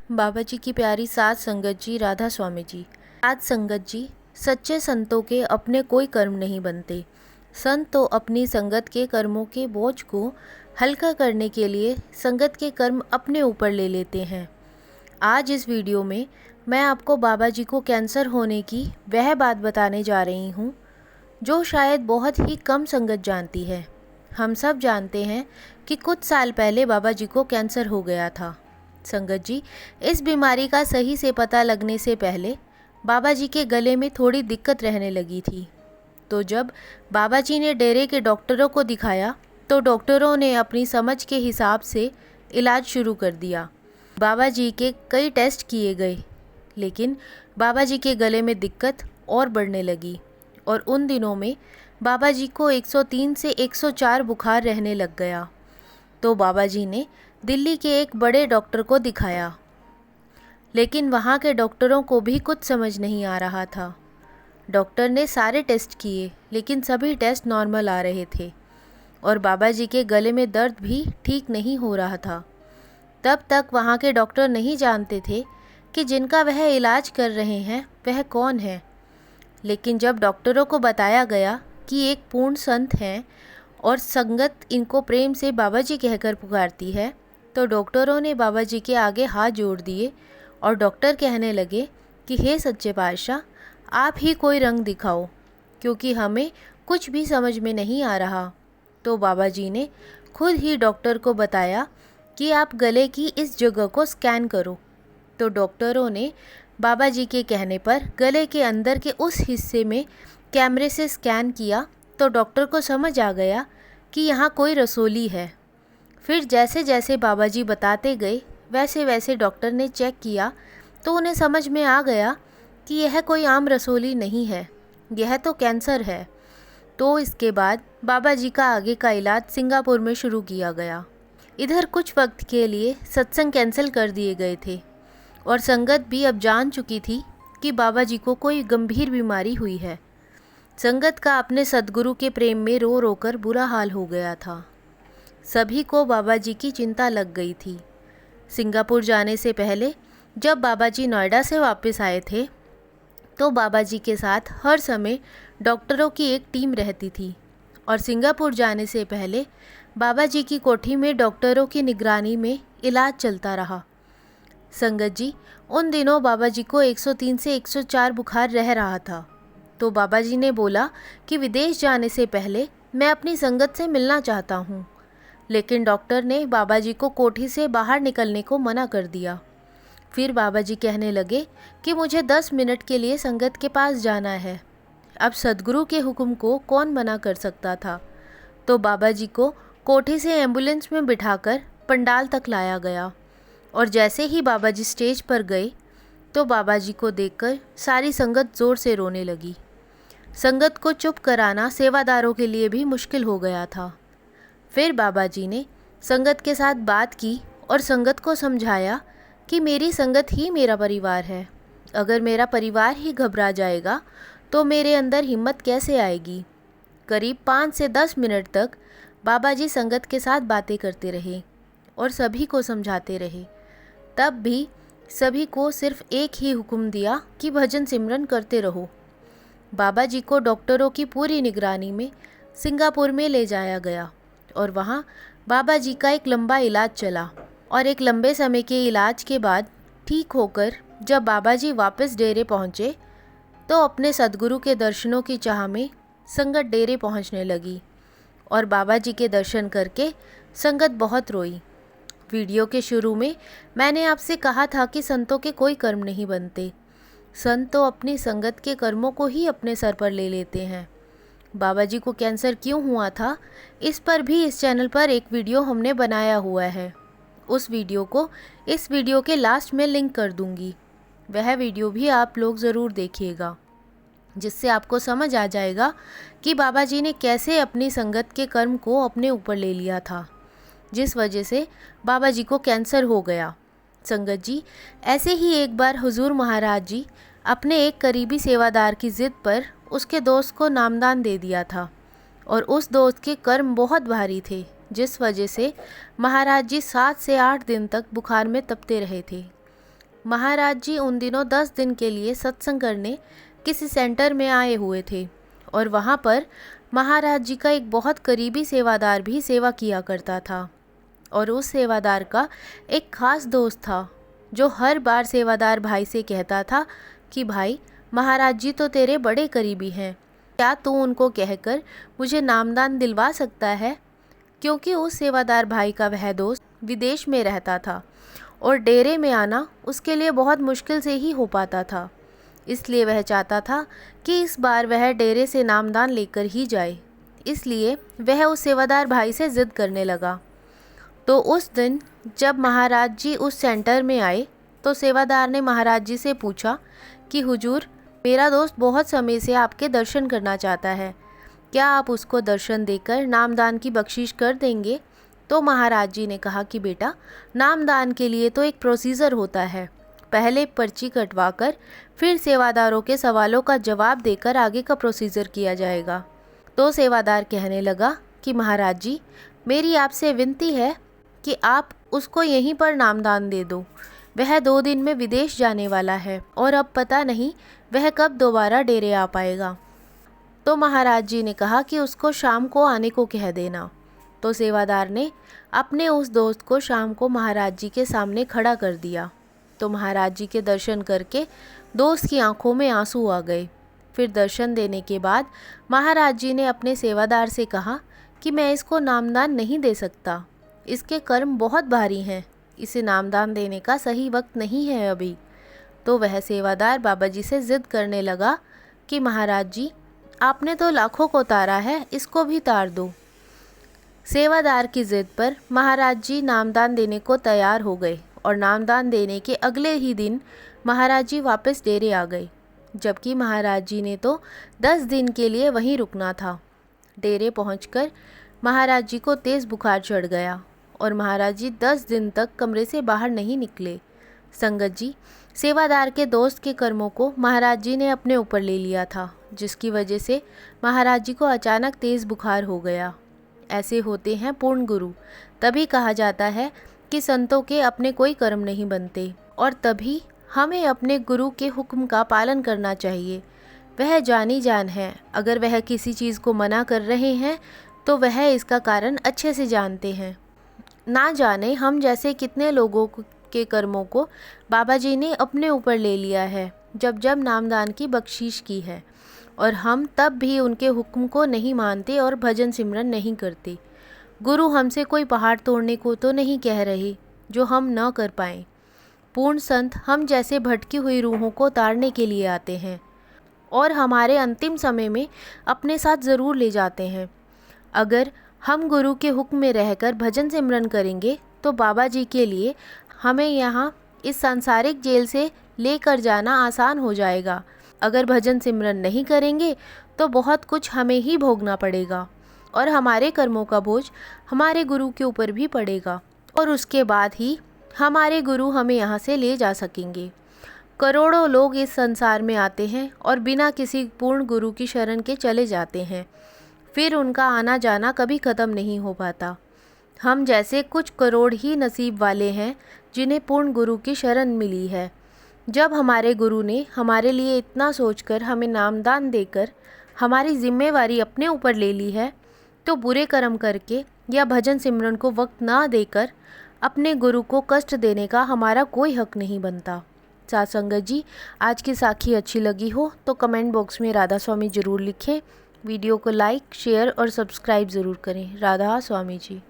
बाबा जी की प्यारी सात संगत जी, राधा स्वामी जी। सात संगत जी, सच्चे संतों के अपने कोई कर्म नहीं बनते। संत तो अपनी संगत के कर्मों के बोझ को हल्का करने के लिए संगत के कर्म अपने ऊपर ले लेते हैं। आज इस वीडियो में मैं आपको बाबा जी को कैंसर होने की वह बात बताने जा रही हूँ जो शायद बहुत ही कम संगत जानती है। हम सब जानते हैं कि कुछ साल पहले बाबा जी को कैंसर हो गया था। संगत जी, इस बीमारी का सही से पता लगने से पहले बाबा जी के गले में थोड़ी दिक्कत रहने लगी थी। तो जब बाबा जी ने डेरे के डॉक्टरों को दिखाया तो डॉक्टरों ने अपनी समझ के हिसाब से इलाज शुरू कर दिया। बाबा जी के कई टेस्ट किए गए, लेकिन बाबा जी के गले में दिक्कत और बढ़ने लगी और उन दिनों में बाबा जी को 103 से 104 बुखार रहने लग गया। तो बाबा जी ने दिल्ली के एक बड़े डॉक्टर को दिखाया, लेकिन वहाँ के डॉक्टरों को भी कुछ समझ नहीं आ रहा था। डॉक्टर ने सारे टेस्ट किए, लेकिन सभी टेस्ट नॉर्मल आ रहे थे और बाबा जी के गले में दर्द भी ठीक नहीं हो रहा था। तब तक वहाँ के डॉक्टर नहीं जानते थे कि जिनका वह इलाज कर रहे हैं वह कौन है। लेकिन जब डॉक्टरों को बताया गया कि एक पूर्ण संत हैं और संगत इनको प्रेम से बाबा जी कहकर पुकारती है, तो डॉक्टरों ने बाबा जी के आगे हाथ जोड़ दिए और डॉक्टर कहने लगे कि हे सच्चे पातशाह, आप ही कोई रंग दिखाओ, क्योंकि हमें कुछ भी समझ में नहीं आ रहा। तो बाबा जी ने खुद ही डॉक्टर को बताया कि आप गले की इस जगह को स्कैन करो। तो डॉक्टरों ने बाबा जी के कहने पर गले के अंदर के उस हिस्से में कैमरे से स्कैन किया तो डॉक्टर को समझ आ गया कि यहाँ कोई रसोली है। फिर जैसे जैसे बाबा जी बताते गए वैसे वैसे डॉक्टर ने चेक किया तो उन्हें समझ में आ गया कि यह कोई आम रसोली नहीं है, यह तो कैंसर है। तो इसके बाद बाबा जी का आगे का इलाज सिंगापुर में शुरू किया गया। इधर कुछ वक्त के लिए सत्संग कैंसिल कर दिए गए थे और संगत भी अब जान चुकी थी कि बाबा जी को कोई गंभीर बीमारी हुई है। संगत का अपने सद्गुरु के प्रेम में रो रो कर बुरा हाल हो गया था। सभी को बाबा जी की चिंता लग गई थी। सिंगापुर जाने से पहले जब बाबा जी नोएडा से वापस आए थे तो बाबा जी के साथ हर समय डॉक्टरों की एक टीम रहती थी और सिंगापुर जाने से पहले बाबा जी की कोठी में डॉक्टरों की निगरानी में इलाज चलता रहा। संगत जी, उन दिनों बाबा जी को 103 से 104 बुखार रह रहा था। तो बाबा जी ने बोला कि विदेश जाने से पहले मैं अपनी संगत से मिलना चाहता हूँ, लेकिन डॉक्टर ने बाबा जी को कोठी से बाहर निकलने को मना कर दिया। फिर बाबा जी कहने लगे कि मुझे 10 मिनट के लिए संगत के पास जाना है। अब सद्गुरु के हुक्म को कौन मना कर सकता था। तो बाबा जी को कोठी से एम्बुलेंस में बिठाकर पंडाल तक लाया गया और जैसे ही बाबा जी स्टेज पर गए तो बाबा जी को देखकर सारी संगत ज़ोर से रोने लगी। संगत को चुप कराना सेवादारों के लिए भी मुश्किल हो गया था। फिर बाबा जी ने संगत के साथ बात की और संगत को समझाया कि मेरी संगत ही मेरा परिवार है। अगर मेरा परिवार ही घबरा जाएगा तो मेरे अंदर हिम्मत कैसे आएगी। करीब 5 से 10 मिनट तक बाबा जी संगत के साथ बातें करते रहे और सभी को समझाते रहे। तब भी सभी को सिर्फ एक ही हुक्म दिया कि भजन सिमरन करते रहो। बाबा जी को डॉक्टरों की पूरी निगरानी में सिंगापुर में ले जाया गया और वहाँ बाबा जी का एक लंबा इलाज चला और एक लंबे समय के इलाज के बाद ठीक होकर जब बाबा जी वापस डेरे पहुँचे तो अपने सद्गुरु के दर्शनों की चाह में संगत डेरे पहुँचने लगी और बाबा जी के दर्शन करके संगत बहुत रोई। वीडियो के शुरू में मैंने आपसे कहा था कि संतों के कोई कर्म नहीं बनते। संत तो अपनी संगत के कर्मों को ही अपने सर पर ले लेते हैं। बाबा जी को कैंसर क्यों हुआ था, इस पर भी इस चैनल पर एक वीडियो हमने बनाया हुआ है। उस वीडियो को इस वीडियो के लास्ट में लिंक कर दूंगी। वह वीडियो भी आप लोग ज़रूर देखिएगा, जिससे आपको समझ आ जाएगा कि बाबा जी ने कैसे अपनी संगत के कर्म को अपने ऊपर ले लिया था, जिस वजह से बाबा जी को कैंसर हो गया। संगत जी, ऐसे ही एक बार हुजूर महाराज जी अपने एक करीबी सेवादार की ज़िद पर उसके दोस्त को नामदान दे दिया था और उस दोस्त के कर्म बहुत भारी थे, जिस वजह से महाराज जी 7 से 8 दिन तक बुखार में तपते रहे थे। महाराज जी उन दिनों 10 दिन के लिए सत्संग करने किसी सेंटर में आए हुए थे और वहाँ पर महाराज जी का एक बहुत करीबी सेवादार भी सेवा किया करता था। और उस सेवादार का एक ख़ास दोस्त था जो हर बार सेवादार भाई से कहता था कि भाई, महाराज जी तो तेरे बड़े करीबी हैं, क्या तू उनको कहकर मुझे नामदान दिलवा सकता है। क्योंकि उस सेवादार भाई का वह दोस्त विदेश में रहता था और डेरे में आना उसके लिए बहुत मुश्किल से ही हो पाता था, इसलिए वह चाहता था कि इस बार वह डेरे से नामदान लेकर ही जाए। इसलिए वह उस सेवादार भाई से ज़िद करने लगा। तो उस दिन जब महाराज जी उस सेंटर में आए तो सेवादार ने महाराज जी से पूछा कि हुजूर, मेरा दोस्त बहुत समय से आपके दर्शन करना चाहता है, क्या आप उसको दर्शन देकर नामदान की बख्शिश कर देंगे। तो महाराज जी ने कहा कि बेटा, नामदान के लिए तो एक प्रोसीजर होता है, पहले पर्ची कटवा कर फिर सेवादारों के सवालों का जवाब देकर आगे का प्रोसीजर किया जाएगा। तो सेवादार कहने लगा कि महाराज जी, मेरी आपसे विनती है कि आप उसको यहीं पर नामदान दे दो। वह 2 दिन में विदेश जाने वाला है और अब पता नहीं वह कब दोबारा डेरे आ पाएगा। तो महाराज जी ने कहा कि उसको शाम को आने को कह देना। तो सेवादार ने अपने उस दोस्त को शाम को महाराज जी के सामने खड़ा कर दिया। तो महाराज जी के दर्शन करके दोस्त की आंखों में आंसू आ गए। फिर दर्शन देने के बाद महाराज जी ने अपने सेवादार से कहा कि मैं इसको नामदान नहीं दे सकता, इसके कर्म बहुत भारी हैं, इसे नामदान देने का सही वक्त नहीं है अभी। तो वह सेवादार बाबा जी से ज़िद करने लगा कि महाराज जी, आपने तो लाखों को तारा है, इसको भी तार दो। सेवादार की ज़िद पर महाराज जी नामदान देने को तैयार हो गए और नामदान देने के अगले ही दिन महाराज जी वापस डेरे आ गए, जबकि महाराज जी ने तो 10 दिन के लिए वहीं रुकना था। डेरे पहुंचकर महाराज जी को तेज़ बुखार चढ़ गया और महाराज जी 10 दिन तक कमरे से बाहर नहीं निकले। संगत जी, सेवादार के दोस्त के कर्मों को महाराज जी ने अपने ऊपर ले लिया था, जिसकी वजह से महाराज जी को अचानक तेज़ बुखार हो गया। ऐसे होते हैं पूर्ण गुरु। तभी कहा जाता है कि संतों के अपने कोई कर्म नहीं बनते और तभी हमें अपने गुरु के हुक्म का पालन करना चाहिए। वह जानी जान है, अगर वह किसी चीज़ को मना कर रहे हैं तो वह इसका कारण अच्छे से जानते हैं। ना जाने हम जैसे कितने लोगों के कर्मों को बाबा जी ने अपने ऊपर ले लिया है जब जब नामदान की बख्शीश की है, और हम तब भी उनके हुक्म को नहीं मानते और भजन सिमरन नहीं करते। गुरु हमसे कोई पहाड़ तोड़ने को तो नहीं कह रहे जो हम न कर पाएँ। पूर्ण संत हम जैसे भटकी हुई रूहों को तारने के लिए आते हैं और हमारे अंतिम समय में अपने साथ ज़रूर ले जाते हैं। अगर हम गुरु के हुक्म में रहकर भजन सिमरन करेंगे तो बाबा जी के लिए हमें यहाँ इस सांसारिक जेल से लेकर जाना आसान हो जाएगा। अगर भजन सिमरन नहीं करेंगे तो बहुत कुछ हमें ही भोगना पड़ेगा और हमारे कर्मों का बोझ हमारे गुरु के ऊपर भी पड़ेगा और उसके बाद ही हमारे गुरु हमें यहाँ से ले जा सकेंगे। करोड़ों लोग इस संसार में आते हैं और बिना किसी पूर्ण गुरु की शरण के चले जाते हैं, फिर उनका आना जाना कभी ख़त्म नहीं हो पाता। हम जैसे कुछ करोड़ ही नसीब वाले हैं जिन्हें पूर्ण गुरु की शरण मिली है। जब हमारे गुरु ने हमारे लिए इतना सोचकर हमें नामदान देकर हमारी जिम्मेवारी अपने ऊपर ले ली है, तो बुरे कर्म करके या भजन सिमरन को वक्त ना देकर अपने गुरु को कष्ट देने का हमारा कोई हक नहीं बनता। साथ संगत जी, आज की साखी अच्छी लगी हो तो कमेंट बॉक्स में राधा स्वामी ज़रूर लिखें। वीडियो को लाइक, शेयर और सब्सक्राइब ज़रूर करें। राधा स्वामी जी।